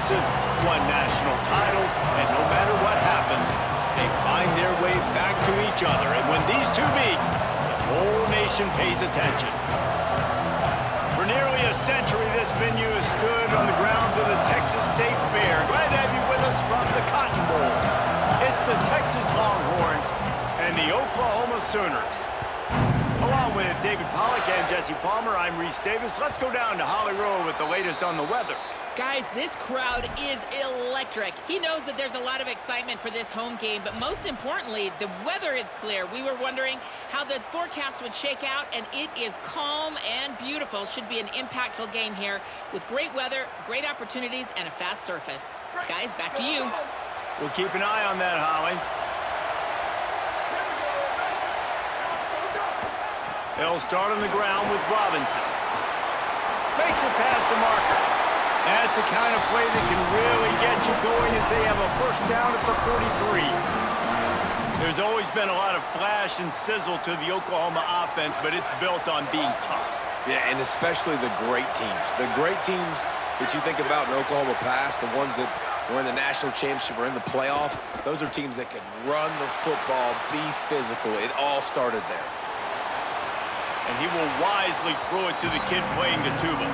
conferences, won national titles, and no matter what happens, they find their way back to each other. And when these two meet, the whole nation pays attention. For nearly a century, this venue has stood on the grounds of the Texas State Fair. Glad to have you with us from the Cotton Bowl. It's the Texas Longhorns and the Oklahoma Sooners. Along with David Pollack and Jesse Palmer, I'm Reese Davis. Let's go down to Holly Rowe with the latest on the weather. Guys, this crowd is electric. He knows that there's a lot of excitement for this home game, but most importantly, the weather is clear. We were wondering how the forecast would shake out, and it is calm and beautiful. Should be an impactful game here with great weather, great opportunities, and a fast surface. Guys, back to you. We'll keep an eye on that, Holly. They'll start on the ground with Robinson. Makes it past the marker. That's the kind of play that can really get you going as they have a first down at the 43. There's always been a lot of flash and sizzle to the Oklahoma offense, but it's built on being tough. Yeah, and especially the great teams. The great teams that you think about in Oklahoma past, the ones that were in the national championship or in the playoff, those are teams that could run the football, be physical. It all started there. And he will wisely throw it to the kid playing the tuba.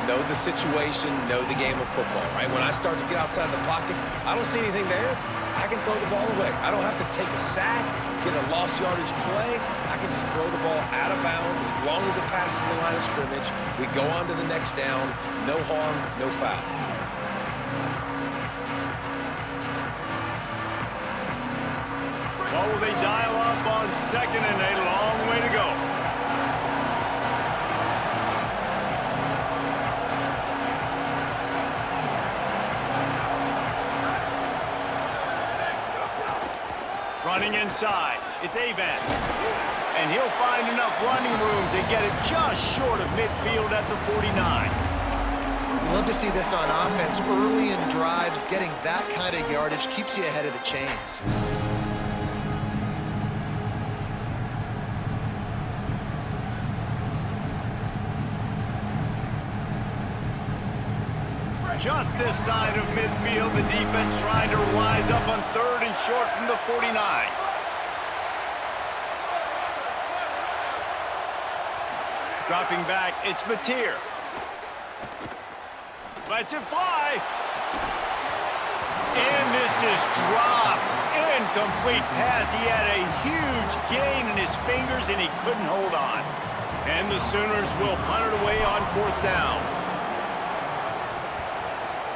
Know the situation, know the game of football, right? When I start to get outside the pocket, I don't see anything there. I can throw the ball away. I don't have to take a sack, get a lost yardage play. I can just throw the ball out of bounds as long as it passes the line of scrimmage. We go on to the next down. No harm, no foul. What will they dial up on second and a long way to go? Running inside, it's Avant. And he'll find enough running room to get it just short of midfield at the 49. Love to see this on offense. Early in drives, getting that kind of yardage keeps you ahead of the chains. Just this side of midfield, the defense trying to rise up on third and short from the 49. Dropping back, it's Mateer. Lets it fly. And this is dropped. Incomplete pass. He had a huge gain in his fingers, and he couldn't hold on. And the Sooners will punt it away on fourth down.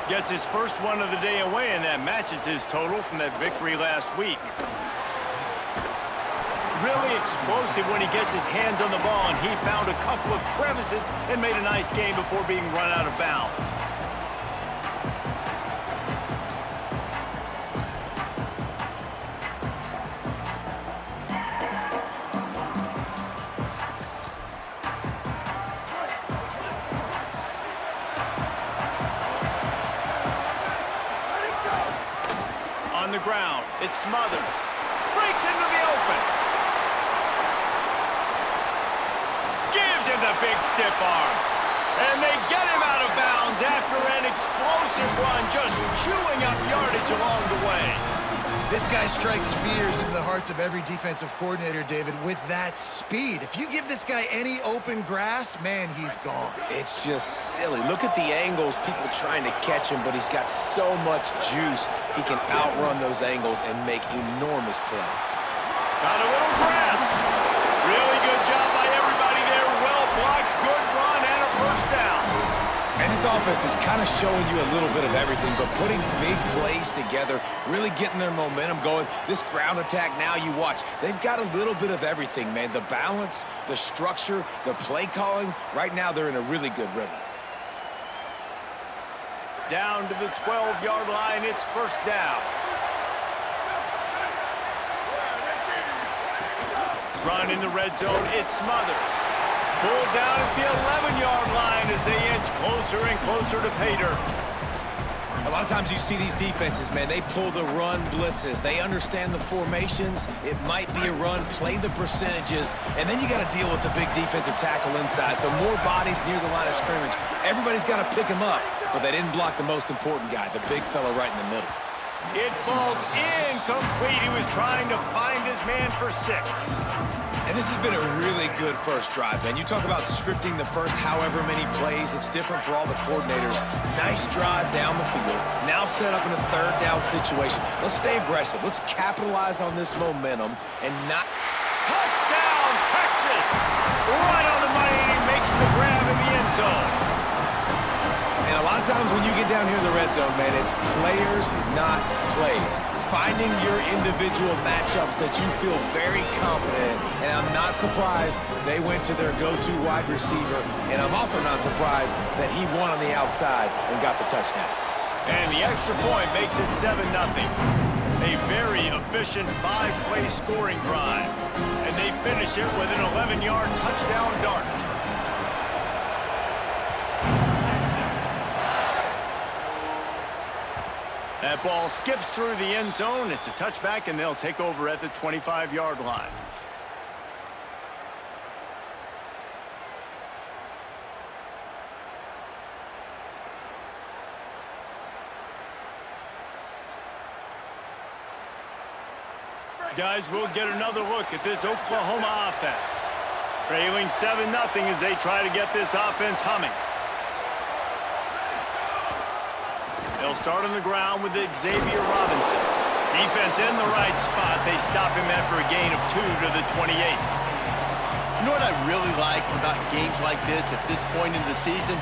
Gets his first one of the day away, and that matches his total from that victory last week. Really explosive when he gets his hands on the ball, and he found a couple of crevices and made a nice game before being run out of bounds. On the ground, it Smothers. Breaks into the open. Gives him the big stiff arm. And they get him out of bounds after an explosive run, just chewing up yardage along the way. This guy strikes fears into the hearts of every defensive coordinator, David, with that speed. If you give this guy any open grass, man, he's gone. It's just silly. Look at the angles, people trying to catch him, but he's got so much juice. He can outrun those angles and make enormous plays. Got a little grass. Really good job by everybody there. Well blocked, good run, and a first down. And this offense is kind of showing you a little bit of everything, but putting big plays together, really getting their momentum going. This ground attack now, you watch. They've got a little bit of everything, man. The balance, the structure, the play calling. Right now, they're in a really good rhythm. Down to the 12-yard line, it's first down. Run in the red zone, it's Smothers. Pulled down at the 11-yard line as they inch closer and closer to pay dirt. A lot of times you see these defenses, man, they pull the run blitzes. They understand the formations. It might be a run, play the percentages, and then you got to deal with the big defensive tackle inside. So more bodies near the line of scrimmage. Everybody's got to pick him up. but they didn't block the most important guy, the big fella right in the middle. It falls incomplete. He was trying to find his man for 6. And this has been a really good first drive, man. You talk about scripting the first however many plays. It's different for all the coordinators. Nice drive down the field. Now set up in a third down situation. Let's stay aggressive. Let's capitalize on this momentum and not... Touchdown, Texas! Right on the money, and he makes the grab in the end zone. And a lot of times when you get down here in the red zone, man, it's players, not plays. Finding your individual matchups that you feel very confident in. And I'm not surprised they went to their go-to wide receiver. And I'm also not surprised that he won on the outside and got the touchdown. And the extra point makes it 7-0. A very efficient 5-play scoring drive. And they finish it with an 11-yard touchdown dart. That ball skips through the end zone. It's a touchback, and they'll take over at the 25-yard line. Guys, we'll get another look at this Oklahoma offense. Trailing 7-0 as they try to get this offense humming. They'll start on the ground with Xavier Robinson. Defense in the right spot. They stop him after a gain of 2 to the 28. You know what I really like about games like this at this point in the season?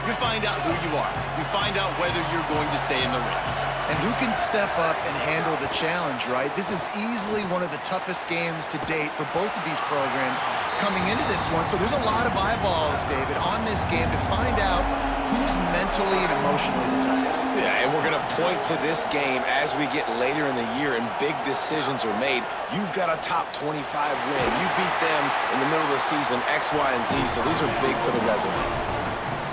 You find out who you are. You find out whether you're going to stay in the race. And who can step up and handle the challenge, right? This is easily one of the toughest games to date for both of these programs coming into this one. So there's a lot of eyeballs, David, on this game to find out who's mentally and emotionally the toughest. Yeah, and we're going to point to this game as we get later in the year and big decisions are made. You've got a top 25 win. You beat them in the middle of the season, X, Y, and Z, so these are big for the resume.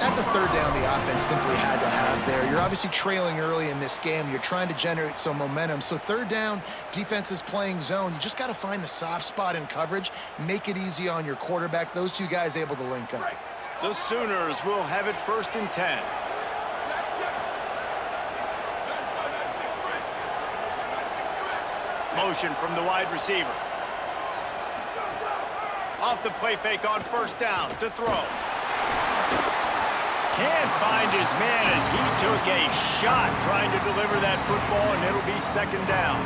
That's a third down the offense simply had to have there. You're obviously trailing early in this game. You're trying to generate some momentum. So third down, defense is playing zone. You just got to find the soft spot in coverage, make it easy on your quarterback. Those two guys able to link up. The Sooners will have it 1st and 10. Motion from the wide receiver. Off the play fake on 1st down to throw. Can't find his man as he took a shot trying to deliver that football, and it'll be 2nd down.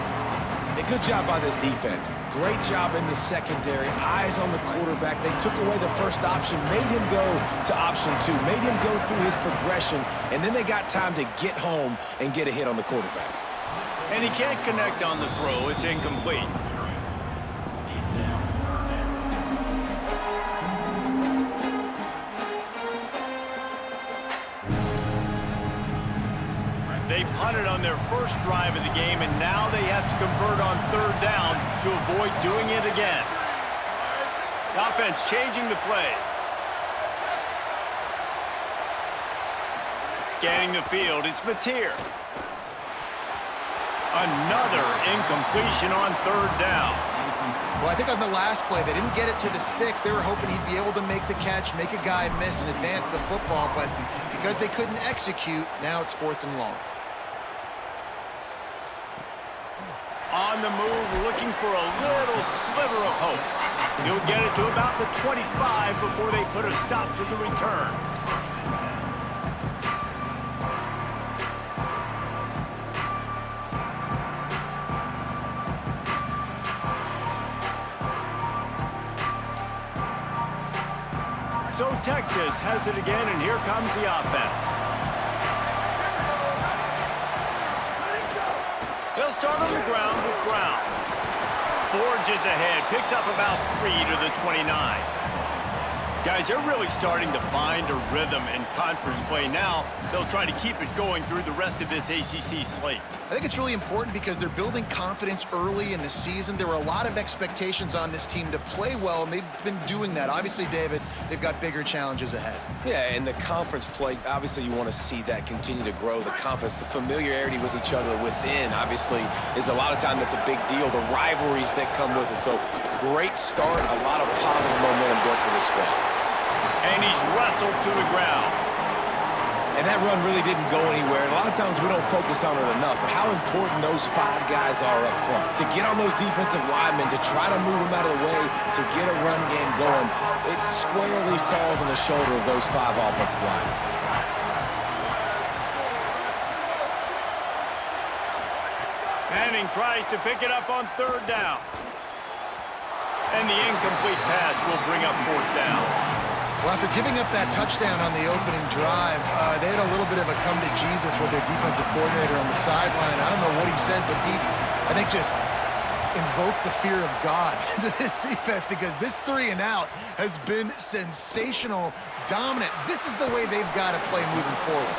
A good job by this defense. Great job in the secondary. Eyes on the quarterback. They took away the first option, made him go to option 2, made him go through his progression, and then they got time to get home and get a hit on the quarterback. And he can't connect on the throw. It's incomplete. They punted on their first drive of the game, and now they have to convert on 3rd down to avoid doing it again. The offense changing the play. Scanning the field, it's Mateer. Another incompletion on 3rd down. Well, I think on the last play, they didn't get it to the sticks. They were hoping he'd be able to make the catch, make a guy miss, and advance the football. But because they couldn't execute, now it's 4th and long. On the move, looking for a little sliver of hope. He'll get it to about the 25 before they put a stop to the return. So Texas has it again, and here comes the offense. They'll start on the ground with Brown. Forges ahead, picks up about 3 to the 29. Guys, they're really starting to find a rhythm in conference play now. They'll try to keep it going through the rest of this ACC slate. I think it's really important because they're building confidence early in the season. There were a lot of expectations on this team to play well, and they've been doing that. Obviously, David, they've got bigger challenges ahead. Yeah, and the conference play, obviously you want to see that continue to grow. The confidence, the familiarity with each other within, obviously, is a lot of time that's a big deal. The rivalries that come with it. So, great start, a lot of positive momentum built for this squad. And he's wrestled to the ground. And that run really didn't go anywhere. And a lot of times we don't focus on it enough, but how important those 5 guys are up front. To get on those defensive linemen, to try to move them out of the way, to get a run game going, it squarely falls on the shoulder of those 5 offensive linemen. Manning tries to pick it up on 3rd down. And the incomplete pass will bring up 4th down. Well, after giving up that touchdown on the opening drive, they had a little bit of a come to Jesus with their defensive coordinator on the sideline. I don't know what he said, but he, I think, just invoked the fear of God into this defense, because this 3 and out has been sensational, dominant. This is the way they've got to play moving forward.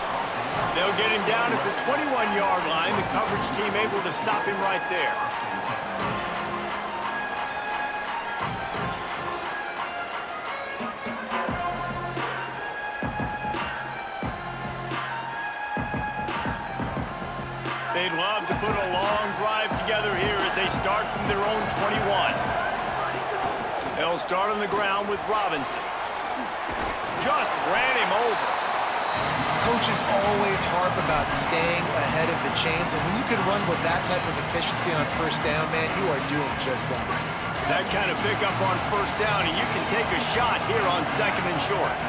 They'll get him down at the 21-yard line. The coverage team able to stop him right there. They'd love to put a long drive together here as they start from their own 21. They'll start on the ground with Robinson. Just ran him over. Coaches always harp about staying ahead of the chains, and when you can run with that type of efficiency on 1st down, man, you are doing just that. That kind of pickup on 1st down, and you can take a shot here on 2nd and short.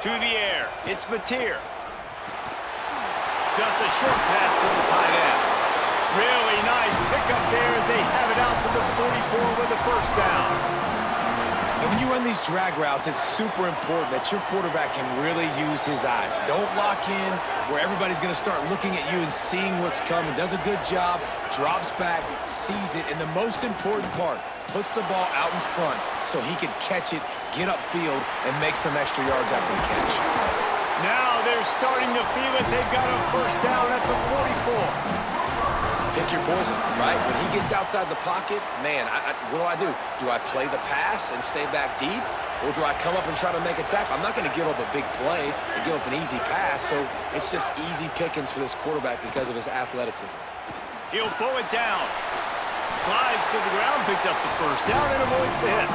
To the air, it's Mateer. Just a short pass to the tight end. Really nice pickup there as they have it out to the 44 with the 1st down. And when you run these drag routes, it's super important that your quarterback can really use his eyes. Don't lock in where everybody's going to start looking at you and seeing what's coming. Does a good job, drops back, sees it, and the most important part, puts the ball out in front so he can catch it, get upfield, and make some extra yards after the catch. Now they're starting to feel it. They've got a 1st down at the 44. Pick your poison, right? When he gets outside the pocket, man, what do? Do I play the pass and stay back deep? Or do I come up and try to make a tackle? I'm not going to give up a big play and give up an easy pass, so it's just easy pickings for this quarterback because of his athleticism. He'll pull it down. Slides to the ground, picks up the 1st down, and avoids the hit.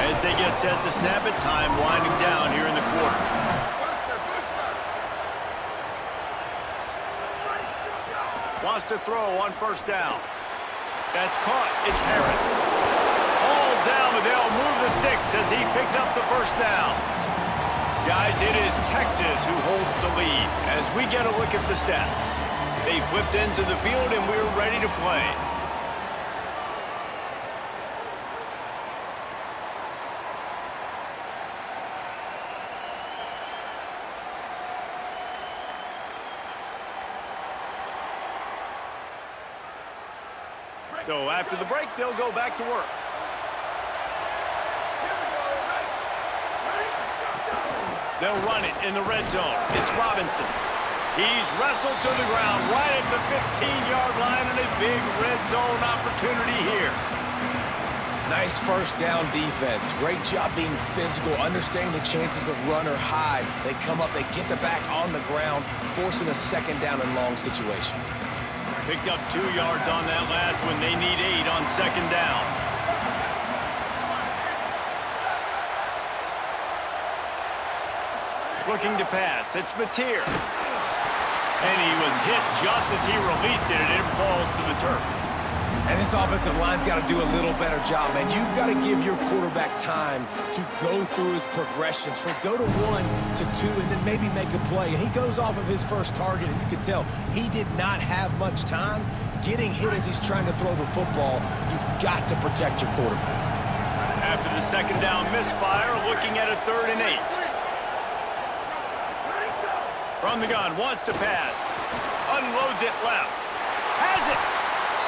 As they get set to snap it, time winding down here in the quarter. Wants to throw on 1st down. That's caught. It's Harris. All down, but they'll move the sticks as he picks up the 1st down. Guys, it is Texas who holds the lead as we get a look at the stats. They flipped into the field, and we're ready to play. So after the break, they'll go back to work. They'll run it in the red zone. It's Robinson. He's wrestled to the ground right at the 15-yard line, and a big red zone opportunity here. Nice 1st down defense. Great job being physical, understanding the chances of run or hide. They come up, they get the back on the ground, forcing a 2nd down and long situation. Picked up 2 yards on that last one. They need 8 on 2nd down. Looking to pass. It's Mateer. And he was hit just as he released it, and it falls to the turf. And this offensive line's got to do a little better job, man. You've got to give your quarterback time to go through his progressions, from go to 1 to 2, and then maybe make a play. And he goes off of his first target, and you can tell he did not have much time. Getting hit as he's trying to throw the football, you've got to protect your quarterback. After the 2nd down misfire, looking at a 3rd and 8. From the gun, wants to pass. Unloads it left. Has it.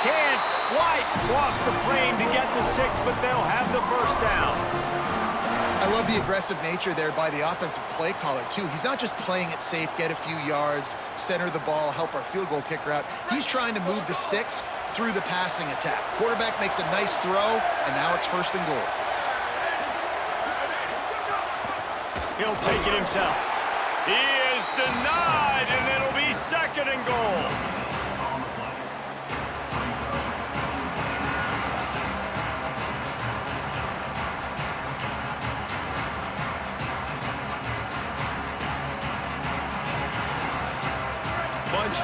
Can't quite cross the plane to get the 6, but they'll have the 1st down. I love the aggressive nature there by the offensive play caller, too. He's not just playing it safe, get a few yards, center the ball, help our field goal kicker out. He's trying to move the sticks through the passing attack. Quarterback makes a nice throw, and now it's 1st and goal. He'll take it himself. He is denied, and it'll be 2nd and goal.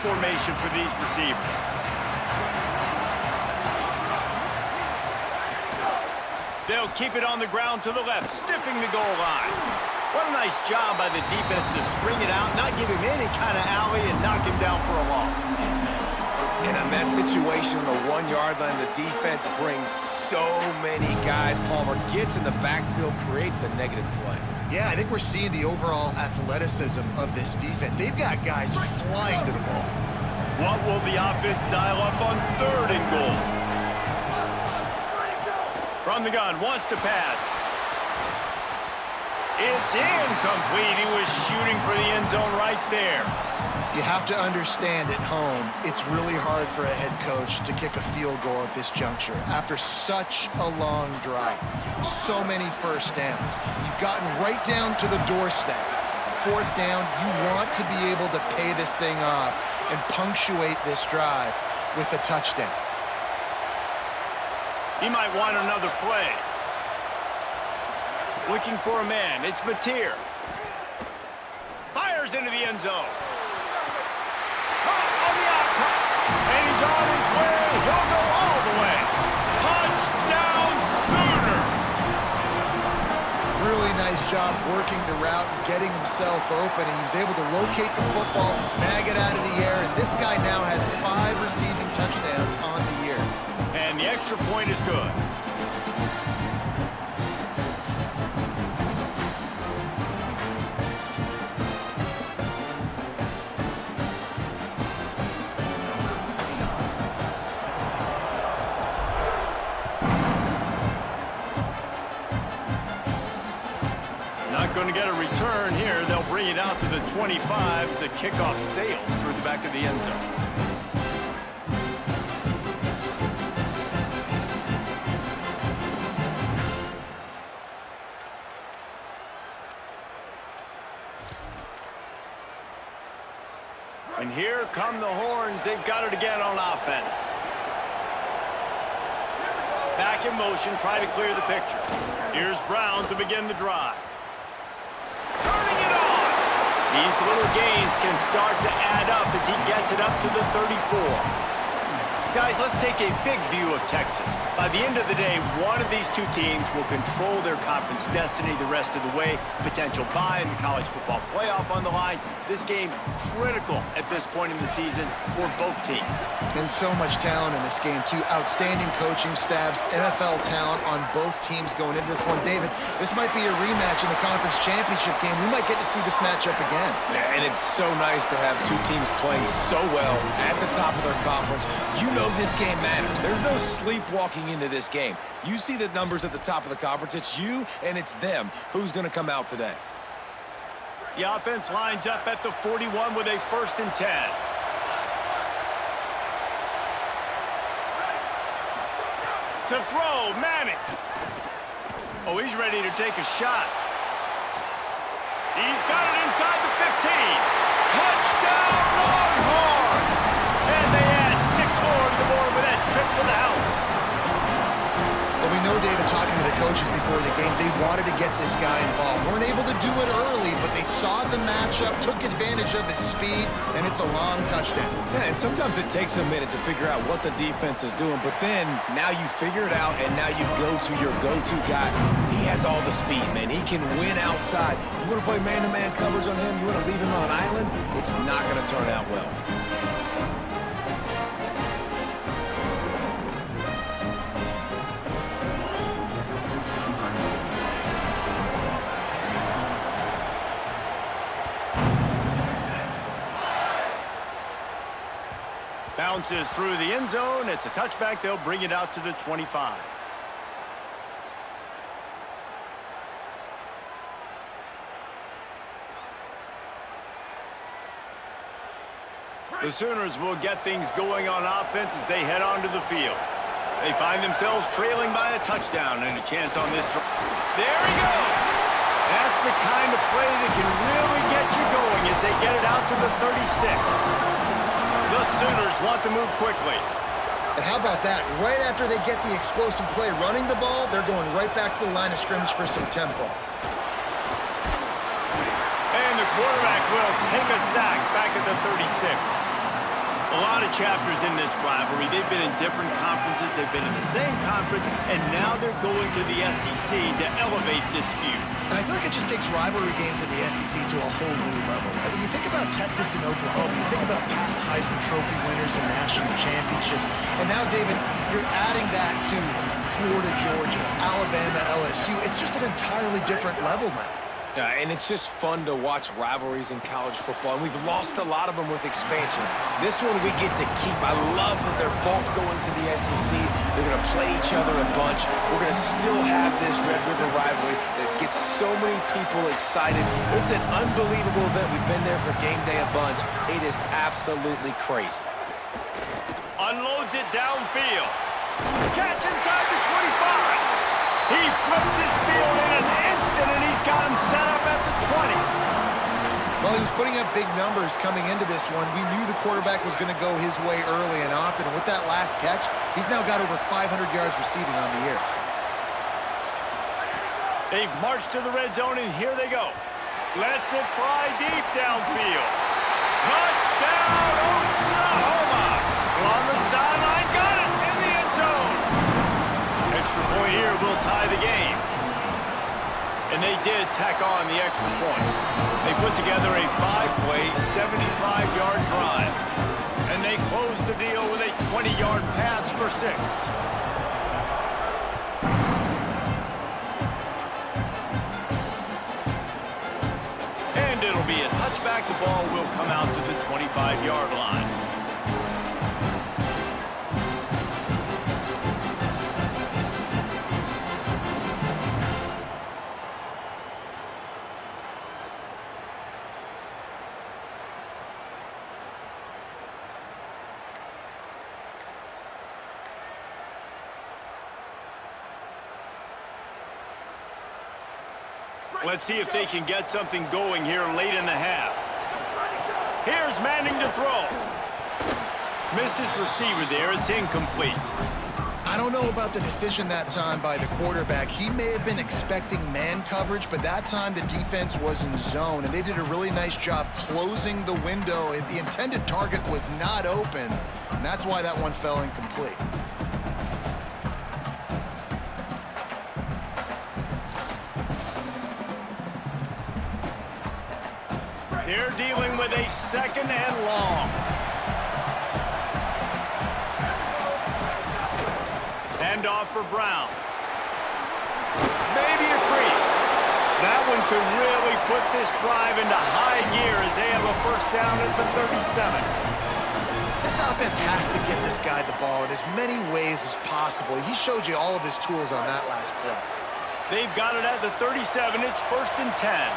formation for these receivers. They'll keep it on the ground to the left, stiffing the goal line. What a nice job by the defense to string it out, not give him any kind of alley, and knock him down for a loss. And on that situation on the 1-yard line, the defense brings so many guys. Palmer gets in the backfield, creates the negative play. Yeah, I think we're seeing the overall athleticism of this defense. They've got guys flying to the ball. What will the offense dial up on 3rd and goal? From the gun, wants to pass. It's incomplete. He was shooting for the end zone right there. You have to understand at home, it's really hard for a head coach to kick a field goal at this juncture. After such a long drive, so many first downs, you've gotten right down to the doorstep. 4th down, you want to be able to pay this thing off and punctuate this drive with a touchdown. He might want another play. Looking for a man. It's Mateer. Fires into the end zone. Caught on the outcut. And he's on his way. He'll go all the way. Touchdown Sooners. Really nice job working the route and getting himself open, and he was able to locate the football, snag it out of the air, and this guy now has 5 receiving touchdowns on the year. And the extra point is good. Not going to get a return here. They'll bring it out to the 25 as the kickoff sails through the back of the end zone. And here come the horns. They've got it again on offense. Back in motion, try to clear the picture. Here's Brown to begin the drive. Turning it on. These little gains can start to add up as he gets it up to the 34. Guys, let's take a big view of Texas. By the end of the day, one of these two teams will control their conference destiny the rest of the way. Potential bye in the college football playoff on the line. This game critical at this point in the season for both teams. And so much talent in this game, too. Outstanding coaching staffs, NFL talent on both teams going into this one. David, this might be a rematch in the conference championship game. We might get to see this matchup again. Yeah, and it's so nice to have two teams playing so well at the top of their conference. You know this game matters. There's no sleepwalking into this game. You see the numbers at the top of the conference. It's you and it's them. Who's going to come out today? The offense lines up at the 41 with a 1st and 10. To throw, Manning. Oh, he's ready to take a shot. He's got it inside the 15. Touchdown, Longhorns! And they add 6 more to the board with that trip to the house. Well, we know, David, talking to the coaches before the game, they wanted to get this guy involved. Weren't able to do it early, but they saw the matchup, took advantage of his speed, and it's a long touchdown. Yeah, and sometimes it takes a minute to figure out what the defense is doing, but then now you figure it out, and now you go to your go-to guy. He has all the speed, man. He can win outside. You want to play man-to-man coverage on him? You want to leave him on an island? It's not going to turn out well. Bounces through the end zone. It's a touchback. They'll bring it out to the 25. The Sooners will get things going on offense as they head onto the field. They find themselves trailing by a touchdown and a chance on this drive. There he goes. That's the kind of play that can really get you going as they get it out to the 36. The Sooners want to move quickly. And how about that? Right after they get the explosive play running the ball, they're going right back to the line of scrimmage for some tempo. And the quarterback will take a sack back at the 36. A lot of chapters in this rivalry. They've been in different conferences, they've been in the same conference, and now they're going to the SEC to elevate this feud. And I feel like it just takes rivalry games in the SEC to a whole new level, right? When you think about Texas and Oklahoma, you think about past Heisman Trophy winners and national championships, and now, David, you're adding that to Florida, Georgia, Alabama, LSU. It's just an entirely different level now. Yeah, and it's just fun to watch rivalries in college football, and we've lost a lot of them with expansion. This one we get to keep. I love that they're both going to the SEC. They're going to play each other a bunch. We're going to still have this Red River rivalry that gets so many people excited. It's an unbelievable event. We've been there for game day a bunch. It is absolutely crazy. Unloads it downfield. Catch inside the 25. He flips his field in an instant, and he's got him set up at the 20. Well, he was putting up big numbers coming into this one. We knew the quarterback was going to go his way early and often, and with that last catch, he's now got over 500 yards receiving on the year. They've marched to the red zone, and here they go. Lets it fly deep downfield. Touchdown, Oklahoma! On the sideline, got it in the end zone. Extra point here will tie the game. And they did tack on the extra point. They put together a 5-play, 75-yard drive. And they closed the deal with a 20-yard pass for 6. And it'll be a touchback. The ball will come out to the 25-yard line. Let's see if they can get something going here late in the half. Here's Manning to throw. Missed his receiver there. It's incomplete. I don't know about the decision that time by the quarterback. He may have been expecting man coverage, but that time the defense was in zone, and they did a really nice job closing the window. The intended target was not open, and that's why that one fell incomplete. They're dealing with a 2nd and long. Handoff for Brown. Maybe a crease. That one could really put this drive into high gear as they have a 1st down at the 37. This offense has to get this guy the ball in as many ways as possible. He showed you all of his tools on that last play. They've got it at the 37. It's 1st and 10.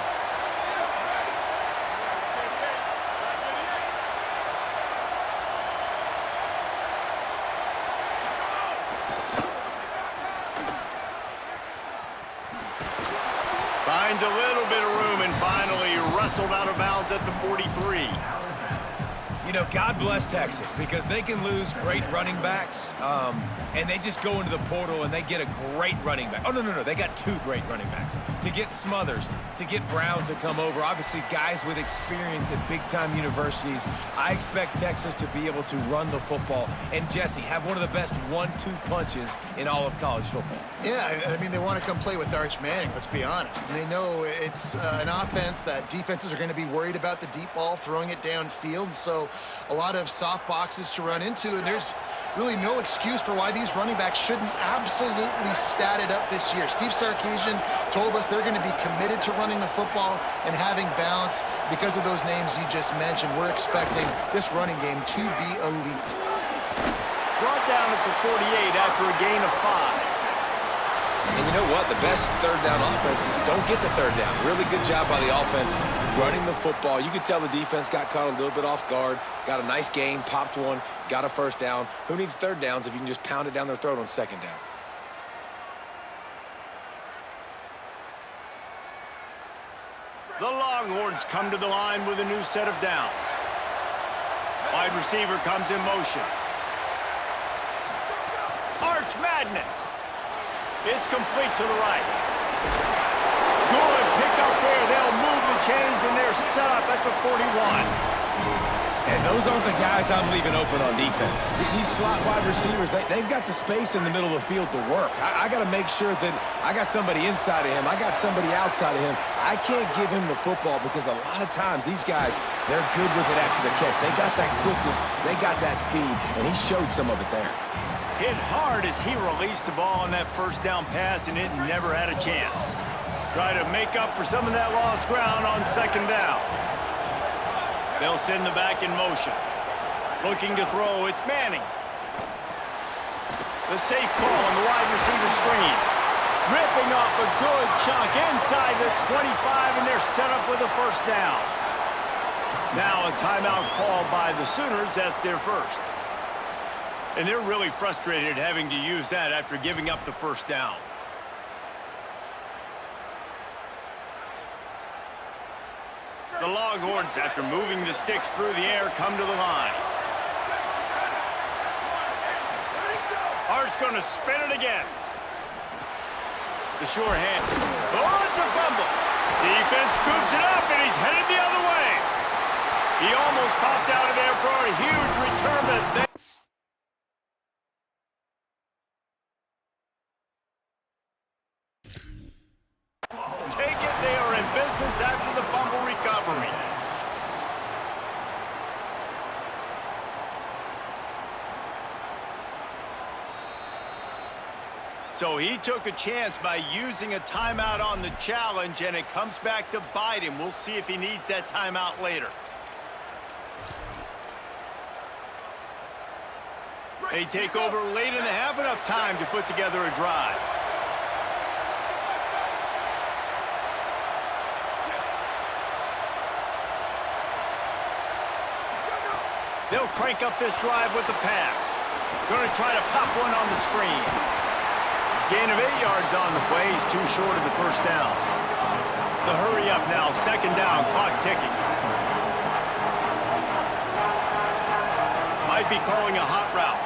Finds a little bit of room and finally wrestled out of bounds at the 43. You know, God bless Texas, because they can lose great running backs, and they just go into the portal and they get a great running back. Oh, no, they got 2 great running backs. To get Smothers, to get Brown to come over, obviously guys with experience at big-time universities. I expect Texas to be able to run the football and, Jesse, have one of the best 1-2 punches in all of college football. Yeah, I mean, they want to come play with Arch Manning, let's be honest. And they know it's an offense that defenses are going to be worried about the deep ball, throwing it downfield. So a lot of soft boxes to run into, and there's really no excuse for why these running backs shouldn't absolutely stat it up this year. Steve Sarkisian told us they're going to be committed to running the football and having balance because of those names you just mentioned. We're expecting this running game to be elite. Brought down at the 48 after a gain of 5. And you know what? The best 3rd down offenses don't get the 3rd down. Really good job by the offense running the football. You could tell the defense got caught a little bit off guard, got a nice gain, popped one, got a 1st down. Who needs 3rd downs if you can just pound it down their throat on 2nd down? The Longhorns come to the line with a new set of downs. Wide receiver comes in motion. Arch Madness. It's complete to the right. Good pick up there. They'll move the chains, and they're set up at the 41. And those aren't the guys I'm leaving open on defense. These slot wide receivers, they've got the space in the middle of the field to work. I got to make sure that I got somebody inside of him. I got somebody outside of him. I can't give him the football because a lot of times these guys, they're good with it after the catch. They got that quickness. They got that speed, and he showed some of it there. Hit hard as he released the ball on that first down pass, and it never had a chance. Try to make up for some of that lost ground on second down. They'll send the back in motion. Looking to throw, it's Manning. The safe call on the wide receiver screen. Ripping off a good chunk inside the 25, and they're set up with a first down. Now a timeout called by the Sooners. That's their first. And they're really frustrated having to use that after giving up the first down. The Longhorns, after moving the sticks through the air, come to the line. Hart's going to spin it again. The sure hand. Oh, it's a fumble. Defense scoops it up, and he's headed the other way. He almost popped out of there for a huge return, but take it, they are in business after the fumble recovery. So he took a chance by using a timeout on the challenge, and it comes back to bite him. We'll see if he needs that timeout later. They take over late in the half, enough time to put together a drive. They'll crank up this drive with the pass. Going to try to pop one on the screen. Gain of 8 yards on the play. He's too short of the first down. The hurry up now. Second down. Clock ticking. Might be calling a hot route.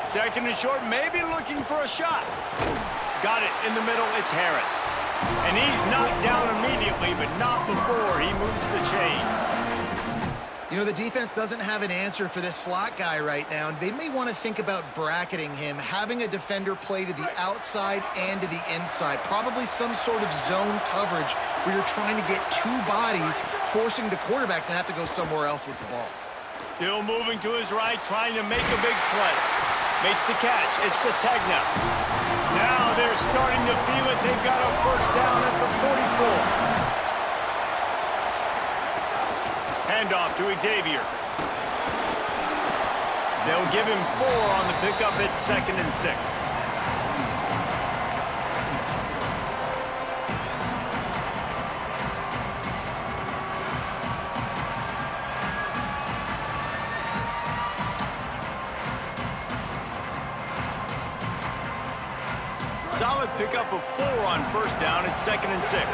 Second and short. Maybe looking for a shot. Got it in the middle. It's Harris. And he's knocked down immediately, but not before he moves the chains. You know, the defense doesn't have an answer for this slot guy right now, and they may want to think about bracketing him, having a defender play to the outside and to the inside. Probably some sort of zone coverage where you're trying to get two bodies, forcing the quarterback to have to go somewhere else with the ball. Still moving to his right, trying to make a big play. Makes the catch. It's Sategna. Now they're starting to feel it. They've got a first down at the 44. Handoff to Xavier. They'll give him 4 on the pickup at 2nd and 6. Solid pickup of 4 on first down at 2nd and 6.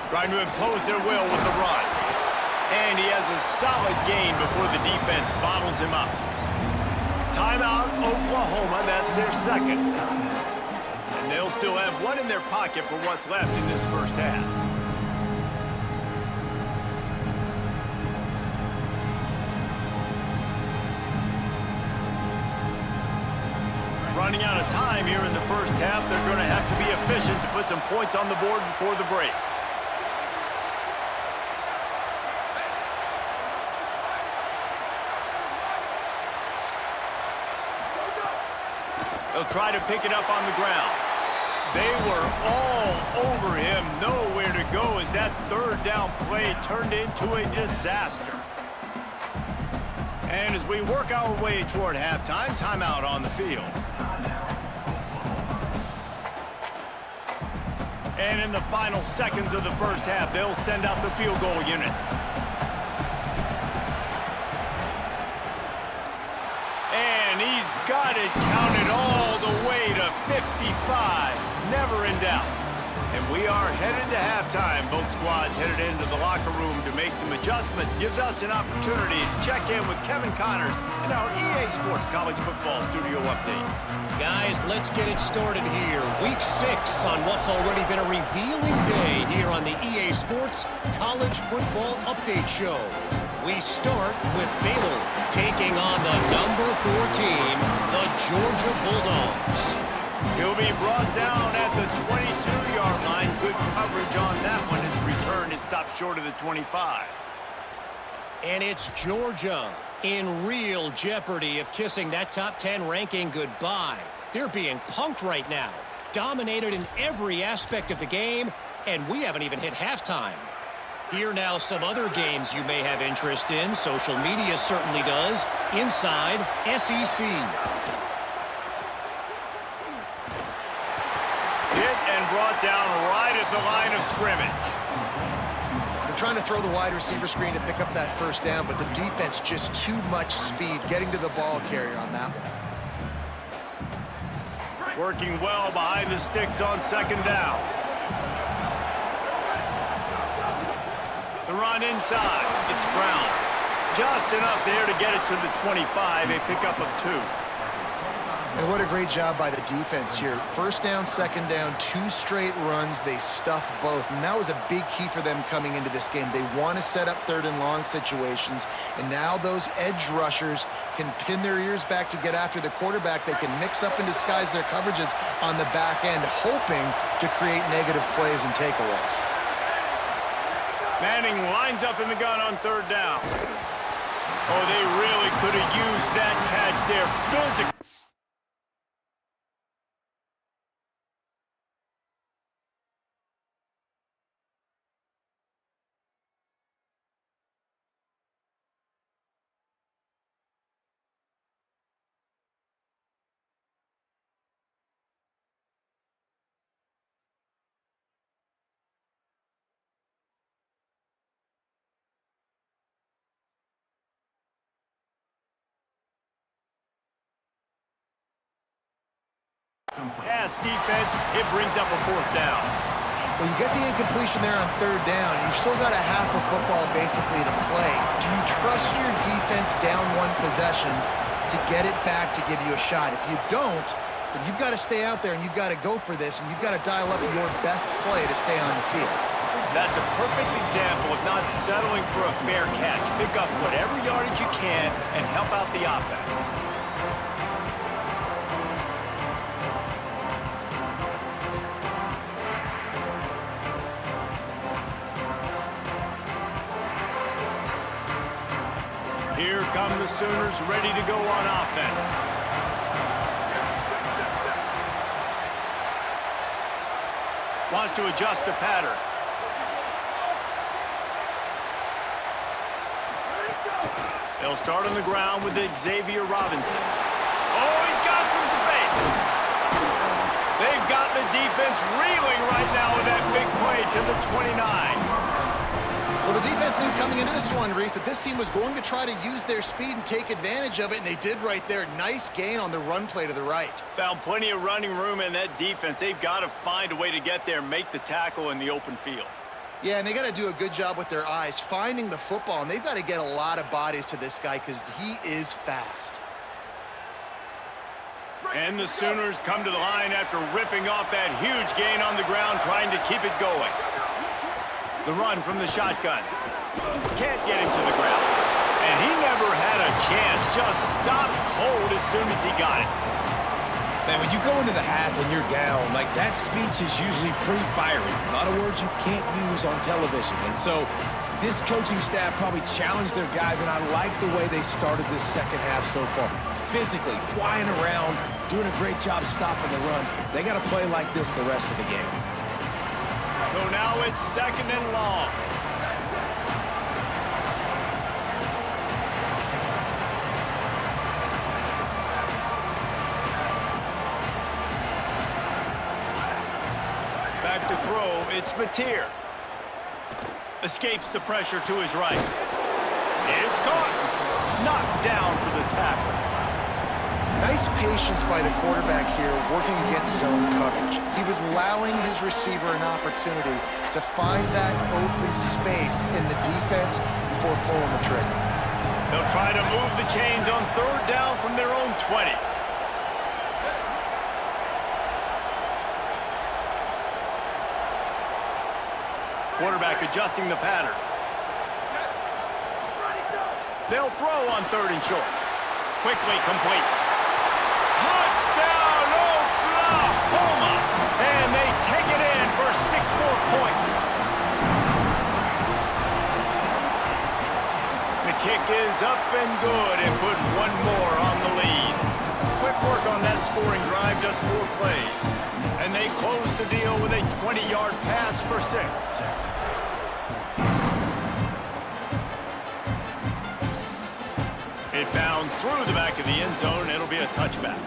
Trying to impose their will with the run. And he has a solid gain before the defense bottles him up. Timeout, Oklahoma. That's their second. And they'll still have 1 in their pocket for what's left in this first half. Running out of time here in the first half. They're going to have to be efficient to put some points on the board before the break. They'll try to pick it up on the ground. They were all over him. Nowhere to go as that third down play turned into a disaster. And as we work our way toward halftime, timeout on the field. And in the final seconds of the first half, they'll send out the field goal unit. And he's got it counted all the way to 55. Never in doubt. And we are headed to halftime. Both squads headed into the locker room to make some adjustments. Gives us an opportunity to check in with Kevin Connors in our EA Sports College Football Studio Update. Guys, let's get it started here. Week 6 on what's already been a revealing day here on the EA Sports College Football Update Show. We start with Baylor taking on the number 4 team, the Georgia Bulldogs. He'll be brought down at the 22-yard line. Good coverage on that one. His return is stopped short of the 25. And it's Georgia in real jeopardy of kissing that top 10 ranking goodbye. They're being punked right now, dominated in every aspect of the game, and we haven't even hit halftime. Here now some other games you may have interest in. Social media certainly does. Inside SEC. Hit and brought down right at the line of scrimmage. They're trying to throw the wide receiver screen to pick up that first down, but the defense just too much speed getting to the ball carrier on that one. Working well behind the sticks on second down. The run inside. It's Brown. Just enough there to get it to the 25, a pickup of 2. And what a great job by the defense here. First down, second down, 2 straight runs. They stuff both. And that was a big key for them coming into this game. They want to set up third and long situations. And now those edge rushers can pin their ears back to get after the quarterback. They can mix up and disguise their coverages on the back end, hoping to create negative plays and takeaways. Manning lines up in the gun on third down. Oh, they really could have used that catch there. Physical. Pass defense, it brings up a 4th down. Well, you get the incompletion there on third down. You've still got a half of football basically to play. Do you trust your defense down 1 possession to get it back to give you a shot? If you don't, then you've got to stay out there and you've got to go for this, and you've got to dial up your best play to stay on the field. That's a perfect example of not settling for a fair catch. Pick up whatever yardage you can and help out the offense. Here come the Sooners ready to go on offense. Wants to adjust the pattern. They'll start on the ground with Xavier Robinson. Oh, he's got some space. They've got the defense reeling right now with that big play to the 29. Well, the defense knew coming into this one, Reese, that this team was going to try to use their speed and take advantage of it, and they did right there. Nice gain on the run play to the right. Found plenty of running room in that defense. They've got to find a way to get there and make the tackle in the open field. Yeah, and they got to do a good job with their eyes, finding the football, and they've got to get a lot of bodies to this guy because he is fast. And the Sooners come to the line after ripping off that huge gain on the ground, trying to keep it going. The run from the shotgun. Can't get him to the ground. And he never had a chance. Just stopped cold as soon as he got it. Man, when you go into the half and you're down, like, that speech is usually pretty fiery. A lot of words you can't use on television. And so this coaching staff probably challenged their guys, and I like the way they started this second half so far. Physically, flying around, doing a great job stopping the run. They got to play like this the rest of the game. So now it's 2nd and long. Back to throw, it's Mateer. Escapes the pressure to his right. It's caught. Knocked down for the tackle. Nice patience by the quarterback here working against zone coverage. He was allowing his receiver an opportunity to find that open space in the defense before pulling the trigger. They'll try to move the chains on third down from their own 20. Quarterback adjusting the pattern. They'll throw on third and short. Quickly complete. Touchdown, Oklahoma! And they take it in for 6 more points. The kick is up and good and put one more on the lead. Quick work on that scoring drive, just 4 plays. And they close the deal with a 20-yard pass for 6. It bounds through the back of the end zone. It'll be a touchback.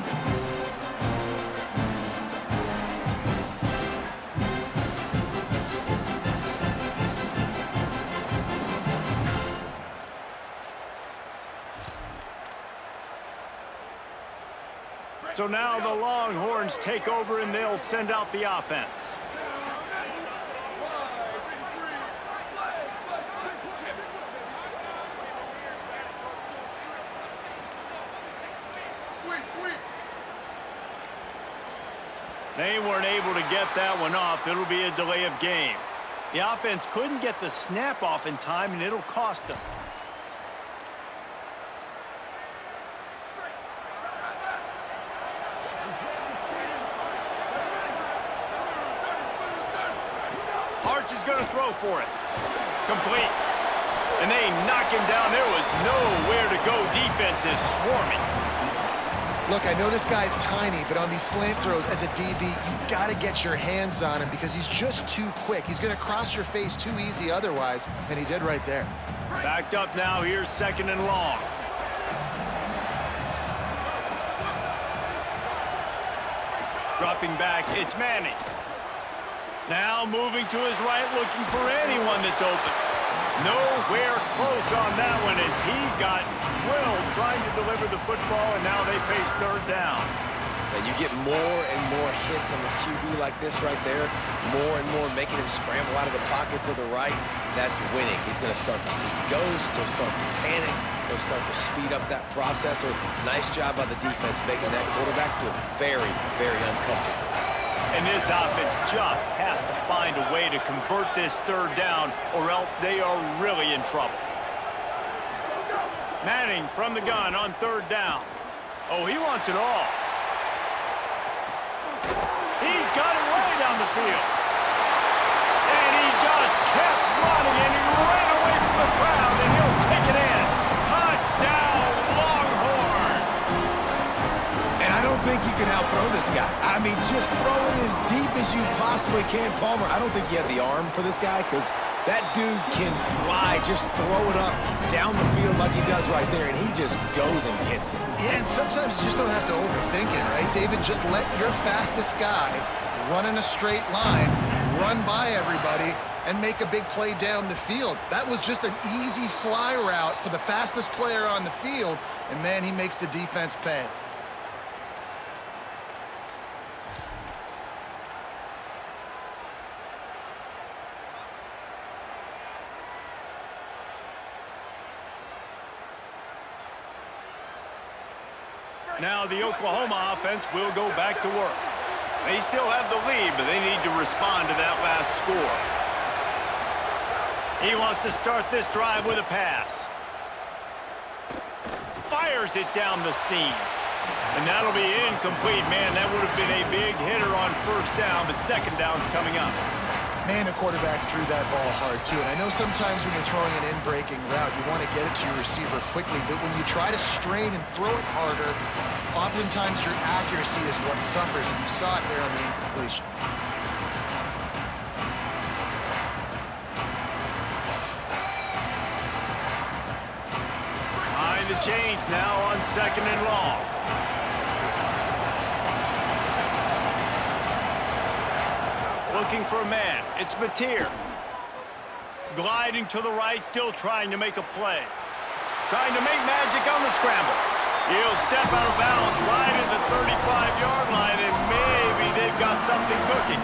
So now the Longhorns take over and they'll send out the offense. They weren't able to get that one off. It'll be a delay of game. The offense couldn't get the snap off in time, and it'll cost them. Arch is going to throw for it. Complete. And they knock him down. There was nowhere to go. Defense is swarming. Look, I know this guy's tiny, but on these slant throws as a DB, you got to get your hands on him because he's just too quick. He's going to cross your face too easy otherwise, and he did right there. Backed up now. Here's 2nd and long. Dropping back, it's Manning. Now moving to his right, looking for anyone that's open. Nowhere close on that one as he got drilled trying to deliver the football, and now they face third down. And you get more and more hits on the QB like this right there, more and more making him scramble out of the pocket to the right. That's winning. He's going to start to see ghosts. He'll start to panic. He'll start to speed up that process. Nice job by the defense making that quarterback feel very, very uncomfortable. And this offense just has to find a way to convert this third down, or else they are really in trouble. Manning from the gun on third down. Oh, he wants it all. He's got it way down the field. And he just kept running, and he ran away from the crowd, and he'll take it in. Touchdown, Longhorn! And I don't think you can outthrow this guy. I mean, just throw it as deep as you possibly can. Palmer, I don't think you have the arm for this guy because that dude can fly. Just throw it up down the field like he does right there, and he just goes and gets it. Yeah, and sometimes you just don't have to overthink it, right, David? Just let your fastest guy run in a straight line, run by everybody, and make a big play down the field. That was just an easy fly route for the fastest player on the field, and, man, he makes the defense pay. Now the Oklahoma offense will go back to work. They still have the lead, but they need to respond to that last score. He wants to start this drive with a pass. Fires it down the seam. And that'll be incomplete. Man, that would have been a big hitter on first down, but second down's coming up. Man, the quarterback threw that ball hard, too. And I know sometimes when you're throwing an in-breaking route, you want to get it to your receiver quickly. But when you try to strain and throw it harder, oftentimes your accuracy is what suffers, and you saw it there on the incompletion. Behind the chains now on 2nd and long. Looking for a man. It's Mateer. Gliding to the right, still trying to make a play. Trying to make magic on the scramble. He'll step out of bounds right at the 35-yard line, and maybe they've got something cooking.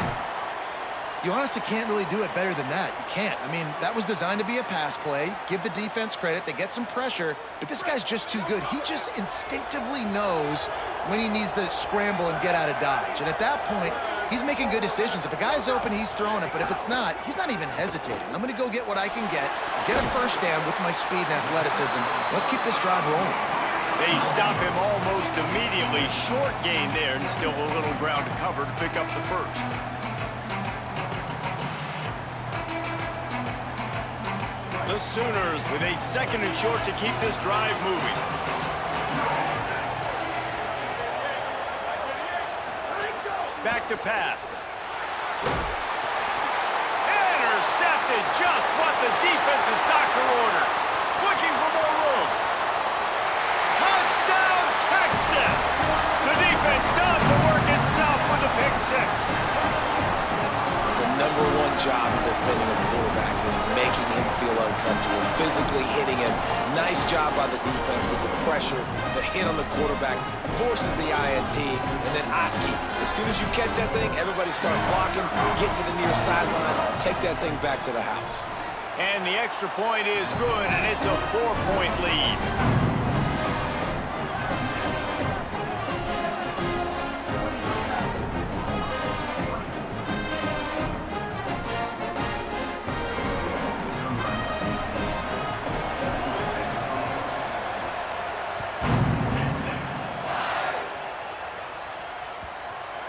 You honestly can't really do it better than that. You can't. I mean, that was designed to be a pass play. Give the defense credit. They get some pressure, but this guy's just too good. He just instinctively knows when he needs to scramble and get out of dodge. And at that point, he's making good decisions. If a guy's open, he's throwing it, but if it's not, he's not even hesitating. I'm going to go get what I can get a first down with my speed and athleticism. Let's keep this drive rolling. They stop him almost immediately. Short gain there, and still a little ground to cover to pick up the first. The Sooners with a 2nd and short to keep this drive moving. Back to pass. Intercepted, just what the defense's doctor ordered. Looking for more room. Touchdown, Texas! The defense does the work itself with a pick 6. The #1 job of defending a quarterback is making him feel uncomfortable, physically hitting him. Nice job by the defense with the pressure. The hit on the quarterback forces the INT. And then Oski, as soon as you catch that thing, everybody start blocking, get to the near sideline, take that thing back to the house. And the extra point is good, and it's a 4-point lead.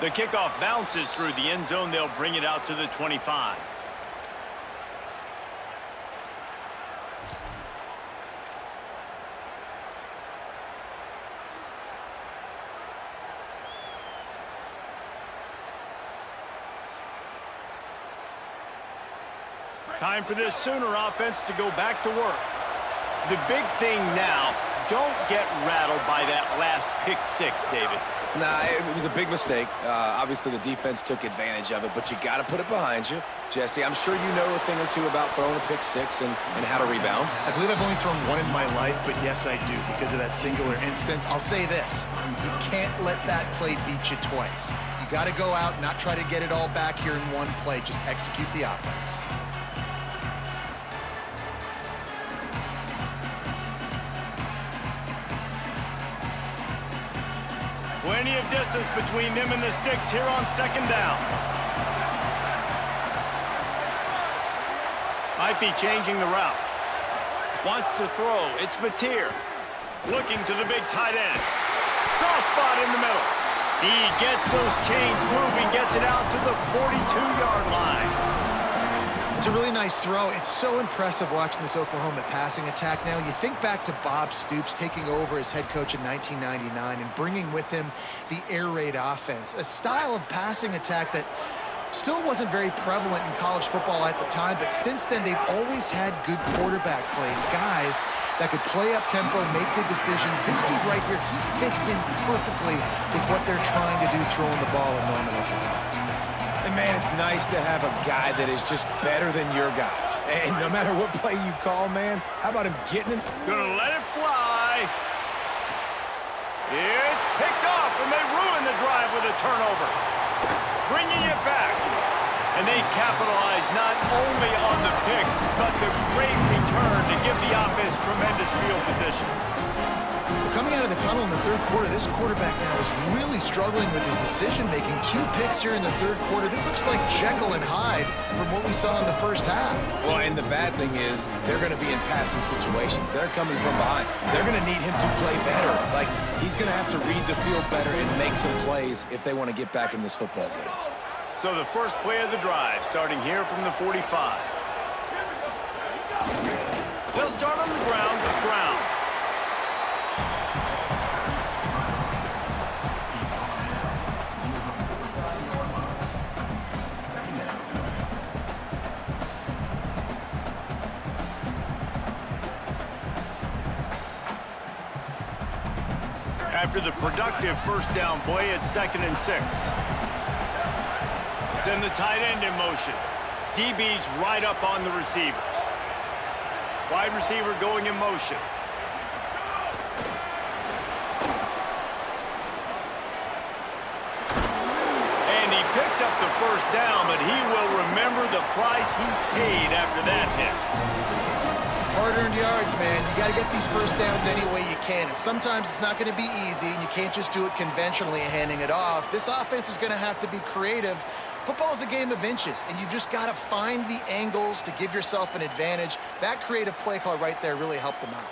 The kickoff bounces through the end zone. They'll bring it out to the 25. Time for this Sooner offense to go back to work. The big thing now, don't get rattled by that last pick 6, David. Nah, it was a big mistake. Obviously, the defense took advantage of it, but you got to put it behind you. Jesse, I'm sure you know a thing or two about throwing a pick 6 and how to rebound. I believe I've only thrown one in my life, but yes, I do, because of that singular instance. I'll say this. You can't let that play beat you twice. You got to go out, not try to get it all back here in one play. Just execute the offense. Plenty of distance between them and the sticks here on 2nd down. Might be changing the route. Wants to throw. It's Mateer. Looking to the big tight end. Soft spot in the middle. He gets those chains moving, gets it out to the 42-yard line. It's a really nice throw. It's so impressive watching this Oklahoma passing attack now. You think back to Bob Stoops taking over as head coach in 1999 and bringing with him the air raid offense, a style of passing attack that still wasn't very prevalent in college football at the time, but since then they've always had good quarterback play, guys that could play up tempo, make good decisions. This dude right here, he fits in perfectly with what they're trying to do throwing the ball in Norman, Oklahoma. And, man, it's nice to have a guy that is just better than your guys. And no matter what play you call, man, how about him getting it? Gonna let it fly. It's picked off, and they ruin the drive with a turnover. Bringing it back. And they capitalize not only on the pick, but the great return to give the offense tremendous field position. Coming out of the tunnel in the third quarter, this quarterback now is really struggling with his decision-making. 2 picks here in the third quarter. This looks like Jekyll and Hyde from what we saw in the first half. Well, and the bad thing is they're going to be in passing situations. They're coming from behind. They're going to need him to play better. Like, he's going to have to read the field better and make some plays if they want to get back in this football game. So the first play of the drive, starting here from the 45. They'll start on the ground with Brown. After the productive first down play, it's 2nd and 6. Send the tight end in motion. DB's right up on the receivers. Wide receiver going in motion. picks up the first down, but he will remember the price he paid after that hit. Hard-earned yards, man. You got to get these first downs any way you can. And sometimes it's not going to be easy, and you can't just do it conventionally and handing it off. This offense is going to have to be creative. Football is a game of inches, and you've just got to find the angles to give yourself an advantage. That creative play call right there really helped them out.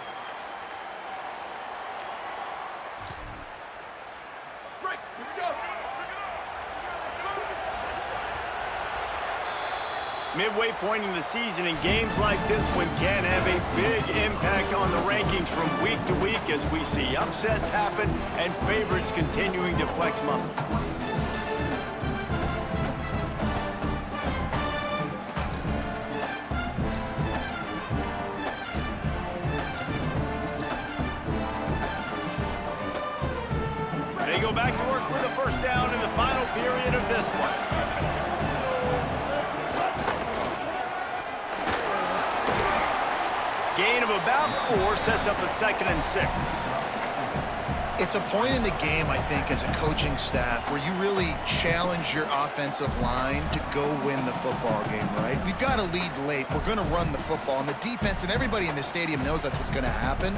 Midway point in the season, in games like this one can have a big impact on the rankings from week to week as we see upsets happen and favorites continuing to flex muscle. They go back to work with a first down in the final period of this one. Gain of about 4 sets up a 2nd and 6. It's a point in the game, I think, as a coaching staff where you really challenge your offensive line to go win the football game, right? We've got to lead late. We're going to run the football. And the defense and everybody in the stadium knows that's what's going to happen.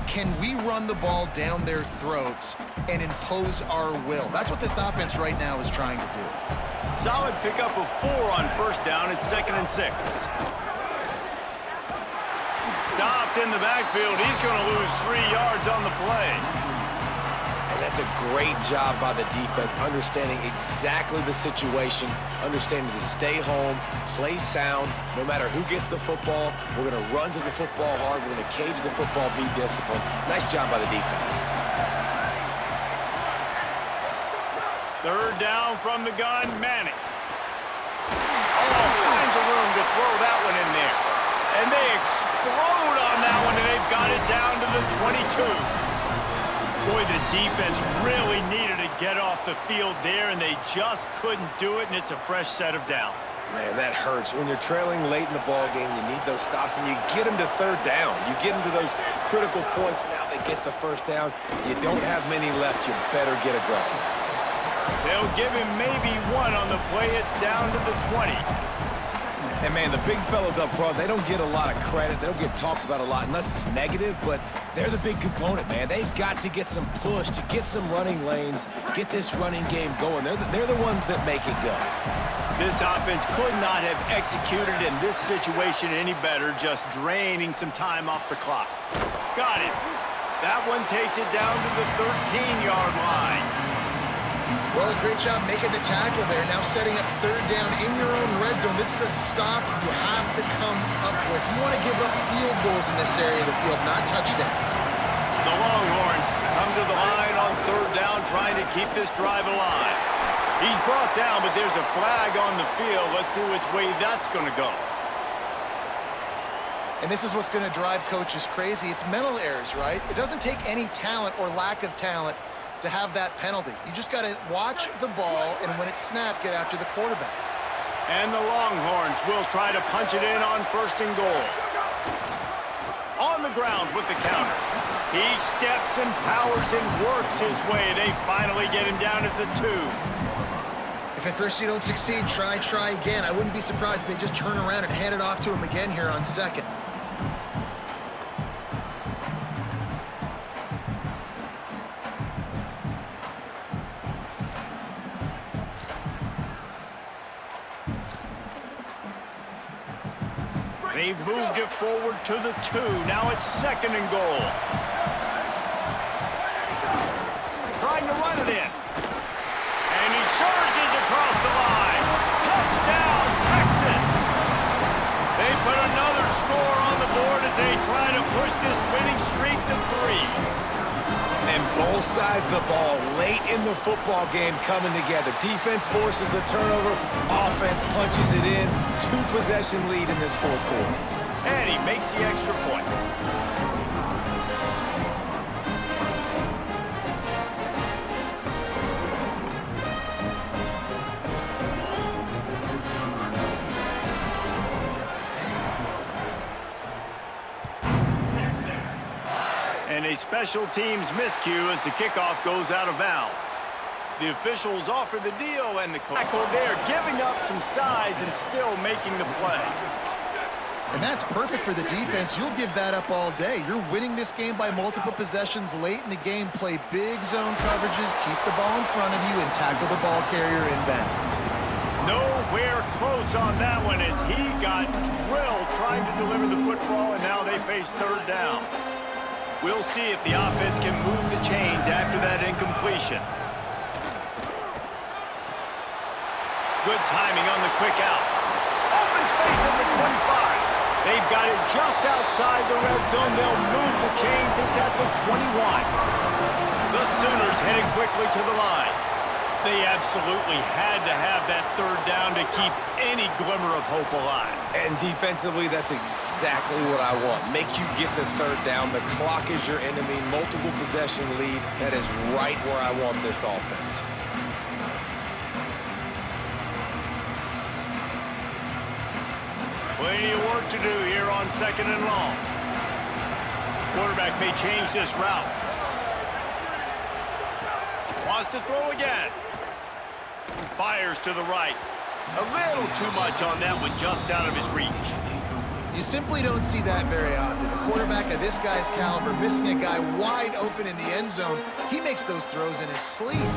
Can we run the ball down their throats and impose our will? That's what this offense right now is trying to do. Solid pickup of 4 on first down. It's 2nd and 6. Stopped in the backfield. He's going to lose 3 yards on the play. And that's a great job by the defense, understanding exactly the situation, understanding to stay home, play sound. No matter who gets the football, we're going to run to the football hard. We're going to cage the football, be disciplined. Nice job by the defense. 3rd down from the gun, Manning. All kinds of room to throw that one in there. And they explode on that one, and they've got it down to the 22. Boy, the defense really needed to get off the field there, and they just couldn't do it, and it's a fresh set of downs. Man, that hurts. When you're trailing late in the ball game, you need those stops, and you get them to 3rd down. You get them to those critical points. Now they get the first down. You don't have many left. You better get aggressive. They'll give him maybe 1 on the play. It's down to the 20. And, man, the big fellas up front, they don't get a lot of credit. They don't get talked about a lot unless it's negative, but they're the big component, man. They've got to get some push, to get some running lanes, get this running game going. They're the ones that make it go. This offense could not have executed in this situation any better, just draining some time off the clock. Got it. That one takes it down to the 13-yard line. Well, great job making the tackle there. Now setting up 3rd down in your own red zone. This is a stop you have to come up with. You want to give up field goals in this area of the field, not touchdowns. The Longhorns come to the line on 3rd down, trying to keep this drive alive. He's brought down, but there's a flag on the field. Let's see which way that's going to go. And this is what's going to drive coaches crazy. It's mental errors, right? It doesn't take any talent or lack of talent to have that penalty. You just got to watch the ball, and when it's snapped, get after the quarterback. And the Longhorns will try to punch it in on 1st and goal. On the ground with the counter. He steps and powers and works his way. They finally get him down at the 2. If at first you don't succeed, try again. I wouldn't be surprised if they just turn around and hand it off to him again here on 2nd. They've moved it forward to the 2. Now it's 2nd and goal. Trying to run it in. And he surges across the line. Touchdown, Texas! They put another score on the board as they try to push this winning streak to 3. And both sides of the ball late in the football game coming together. Defense forces the turnover. Offense punches it in. 2-possession lead in this 4th quarter. And he makes the extra point. And a special teams miscue as the kickoff goes out of bounds. The officials offer the deal, and the tackle there, giving up some size and still making the play. And that's perfect for the defense. You'll give that up all day. You're winning this game by multiple possessions late in the game. Play big zone coverages, keep the ball in front of you, and tackle the ball carrier inbounds. Nowhere close on that one as he got drilled trying to deliver the football, and now they face third down. We'll see if the offense can move the chains after that incompletion. Good timing on the quick out. Open space at the 25. They've got it just outside the red zone. They'll move the chains. It's at the 21. The Sooners heading quickly to the line. They absolutely had to have that third down to keep any glimmer of hope alive. And defensively, that's exactly what I want. Make you get the third down. The clock is your enemy. Multiple possession lead. That is right where I want this offense. Plenty of work to do here on second and long. Quarterback may change this route. Wants to throw again. Fires to the right. A little too much on that one, just out of his reach. You simply don't see that very often. A quarterback of this guy's caliber missing a guy wide open in the end zone. He makes those throws in his sleep.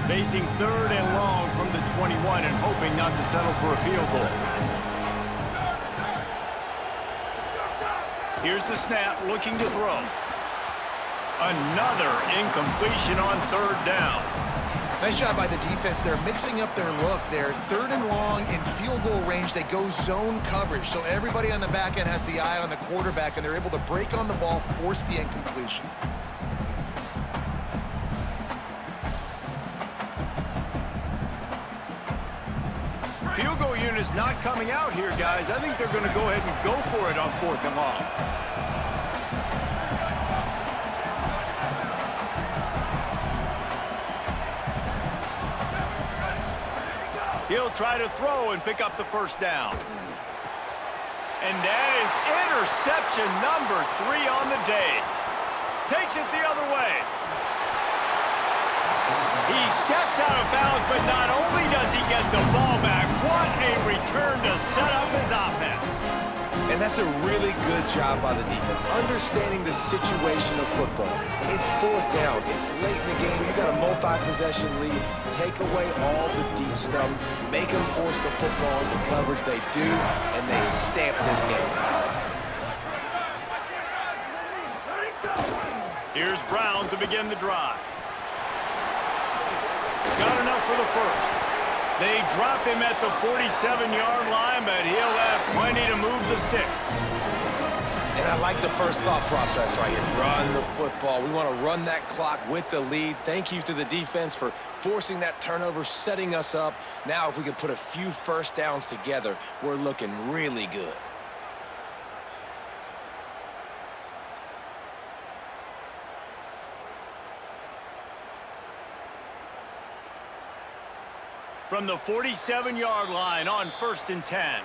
Facing third and long from the 21 and hoping not to settle for a field goal. Here's the snap, looking to throw. Another incompletion on third down. Nice job by the defense. They're mixing up their look. They're third and long in field goal range. They go zone coverage. So everybody on the back end has the eye on the quarterback, and they're able to break on the ball, force the incompletion. Field goal unit's not coming out here, guys. I think they're going to go ahead and go for it on fourth and long. He'll try to throw and pick up the first down. And that is interception number 3 on the day. Takes it the other way. He steps out of bounds, but not only does he get the ball back, what a return to set up his offense. And that's a really good job by the defense, understanding the situation of football. It's fourth down. It's late in the game. You got a multi-possession lead. Take away all the deep stuff. Make them force the football into coverage. They do, and they stamp this game. Here's Brown to begin the drive. Got enough for the first. They drop him at the 47-yard line, but he'll have plenty to move the sticks. And I like the first thought process right here. Run the football. We want to run that clock with the lead. Thank you to the defense for forcing that turnover, setting us up. Now, if we can put a few first downs together, we're looking really good. From the 47-yard line on 1st and 10.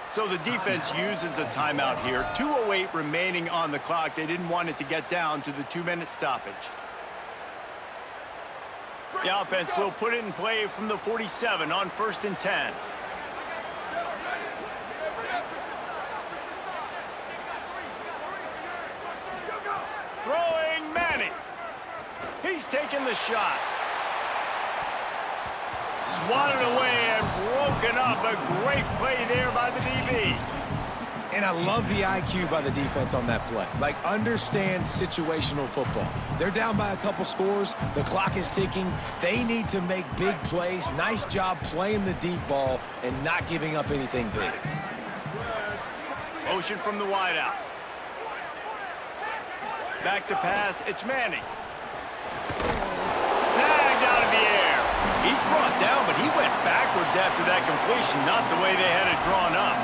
So the defense uses a timeout here. 2:08 remaining on the clock. They didn't want it to get down to the 2-minute stoppage. The offense will put it in play from the 47 on 1st and 10. Throwing Manning. He's taking the shot. Swatted away and broken up. A great play there by the DB. And I love the IQ by the defense on that play. Like, understand situational football. They're down by a couple scores. The clock is ticking. They need to make big plays. Nice job playing the deep ball and not giving up anything big. Motion from the wideout. Back to pass. It's Manning. Snagged out of the air. He's brought down, but he went backwards after that completion, not the way they had it drawn up.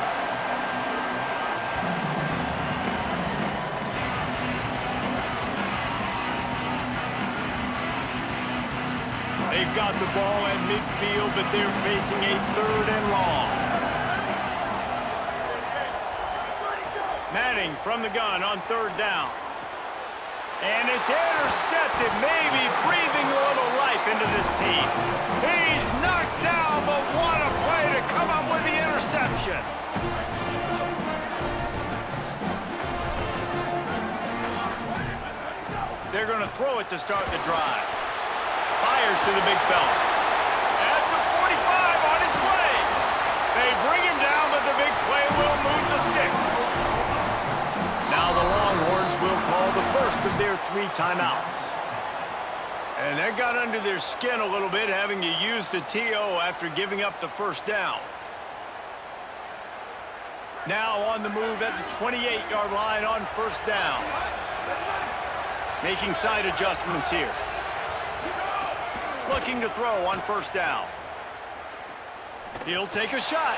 They've got the ball at midfield, but they're facing a 3rd and long. Manning from the gun on third down. And it's intercepted, maybe breathing a little life into this team. He's knocked down, but what a play to come up with the interception. They're going to throw it to start the drive. Fires to the big fella. At the 45 on its way. They bring him down, but the big play will move the sticks. Now the Longhorns will call the first of their 3 timeouts. And that got under their skin a little bit, having to use the TO after giving up the first down. Now on the move at the 28-yard line on first down. Making side adjustments here. Looking to throw on first down. He'll take a shot.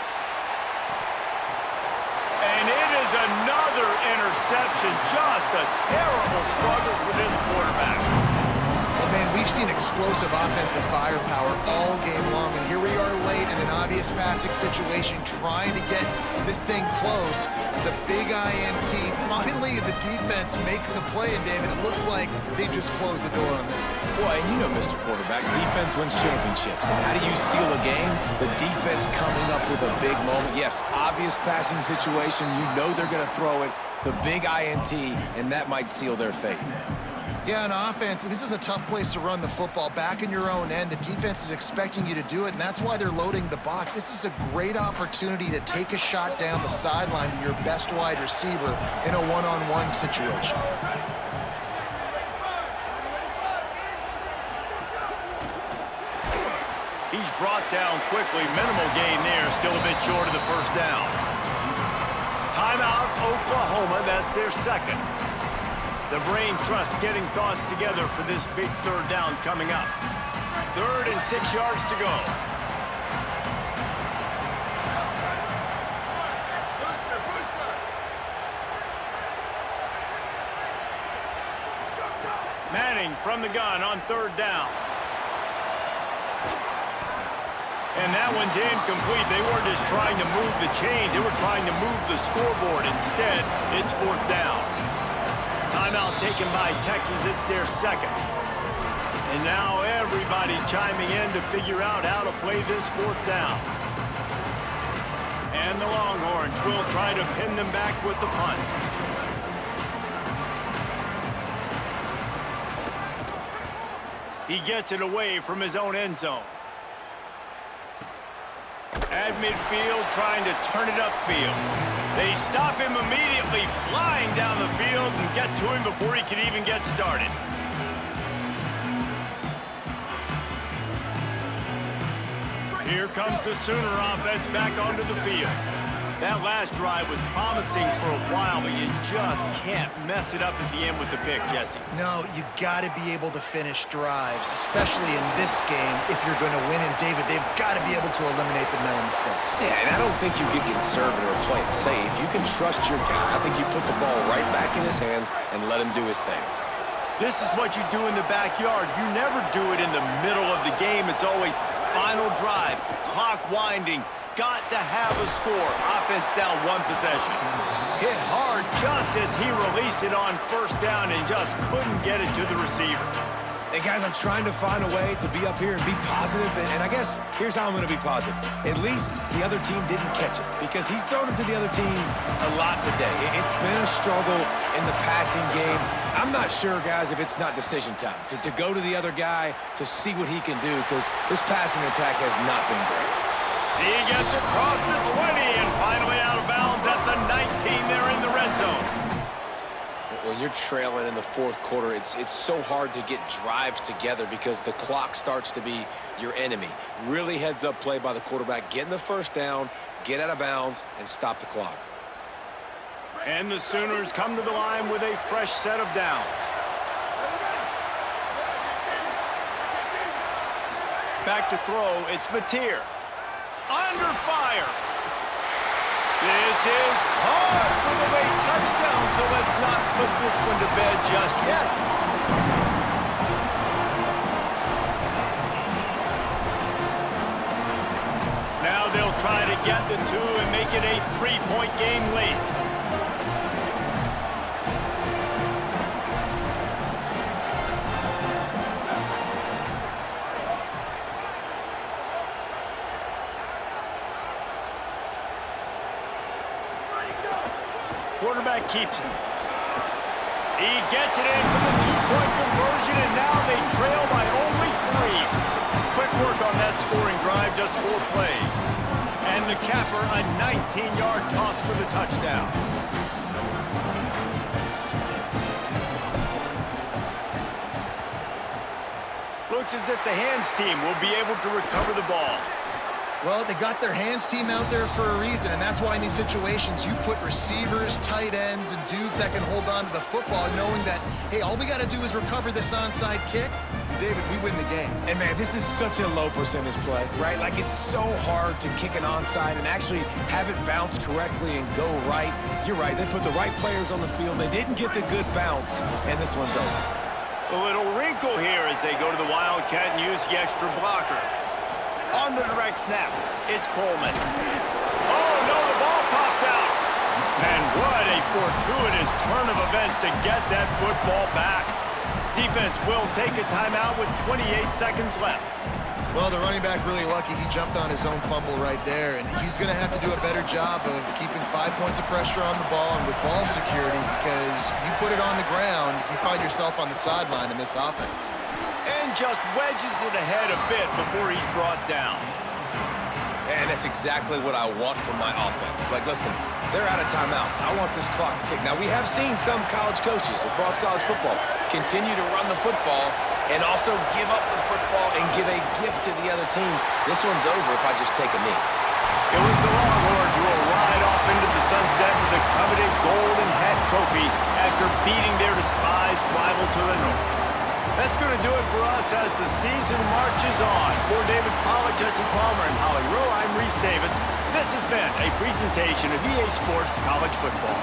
And it is another interception. Just a terrible struggle for this quarterback. Well, man, we've seen explosive offensive firepower all game long, and here we are late in an obvious passing situation trying to get this thing close. The big INT. Finally, the defense makes a play, and David, it looks like they just closed the door on this one. Well, and you know, Mr. Quarterback, defense wins championships. And how do you seal a game? The defense coming up with a big moment. Yes, obvious passing situation. You know they're going to throw it. The big INT, and that might seal their fate. Yeah, on offense, this is a tough place to run the football. Back in your own end, the defense is expecting you to do it, and that's why they're loading the box. This is a great opportunity to take a shot down the sideline to your best wide receiver in a one-on-one situation. He's brought down quickly. Minimal gain there. Still a bit short of the first down. Timeout, Oklahoma. That's their second. The brain trust getting thoughts together for this big third down coming up. 3rd and 6 yards to go. Manning from the gun on third down. And that one's incomplete. They weren't just trying to move the chains. They were trying to move the scoreboard. Instead, it's 4th down. Timeout taken by Texas. It's their second. And now everybody chiming in to figure out how to play this 4th down. And the Longhorns will try to pin them back with the punt. He gets it away from his own end zone. At midfield, trying to turn it upfield. They stop him immediately, flying down the field, and get to him before he can even get started. Here comes the Sooner offense back onto the field. That last drive was promising for a while, but you just can't mess it up at the end with the pick, Jesse. No, you got to be able to finish drives, especially in this game if you're going to win. And David, they've got to be able to eliminate the mental mistakes. Yeah, and I don't think you get conservative or play it safe. You can trust your guy. I think you put the ball right back in his hands and let him do his thing. This is what you do in the backyard. You never do it in the middle of the game. It's always final drive, clock winding. Got to have a score. Offense down 1 possession. Hit hard just as he released it on first down and just couldn't get it to the receiver. Hey, guys, I'm trying to find a way to be up here and be positive, and I guess here's how I'm going to be positive. At least the other team didn't catch it because he's thrown it to the other team a lot today. It's been a struggle in the passing game. I'm not sure, guys, if it's not decision time to go to the other guy to see what he can do because this passing attack has not been great. He gets across the 20 and finally out of bounds at the 19 there in the red zone. When you're trailing in the 4th quarter, it's so hard to get drives together because the clock starts to be your enemy. Really heads-up play by the quarterback. Getting the first down, get out of bounds, and stop the clock. And the Sooners come to the line with a fresh set of downs. Back to throw, it's Mateer. Under fire. This is caught for the late touchdown, so let's not put this one to bed just yet. Now they'll try to get the 2 and make it a 3-point game late. quarterback keeps it. He gets it in from the two-point conversion, and now they trail by only 3. Quick work on that scoring drive, just 4 plays. And the capper, a 19-yard toss for the touchdown. Looks as if the hands team will be able to recover the ball. Well, they got their hands team out there for a reason, and that's why in these situations you put receivers, tight ends, and dudes that can hold on to the football, knowing that, hey, all we got to do is recover this onside kick. David, we win the game. And, man, this is such a low percentage play, right? Like, it's so hard to kick an onside and actually have it bounce correctly and go right. You're right. They put the right players on the field. They didn't get the good bounce, and this one's over. A little wrinkle here as they go to the Wildcat and use the extra blocker. On the direct snap, it's Coleman. Oh, no, the ball popped out. And what a fortuitous turn of events to get that football back. Defense will take a timeout with 28 seconds left. Well, the running back really lucky. He jumped on his own fumble right there, and he's going to have to do a better job of keeping 5 points of pressure on the ball and with ball security, because you put it on the ground, you find yourself on the sideline in this offense. And just wedges it ahead a bit before he's brought down. And that's exactly what I want from my offense. Like, listen, they're out of timeouts. I want this clock to tick. Now, we have seen some college coaches across college football continue to run the football and also give up the football and give a gift to the other team. This one's over if I just take a knee. It was the Longhorns who will ride off into the sunset with the coveted Golden Hat Trophy after beating their despised rival to the north. That's going to do it for us as the season marches on. For David Pollack, Jesse Palmer, and Holly Rowe, I'm Reese Davis. This has been a presentation of EA Sports College Football.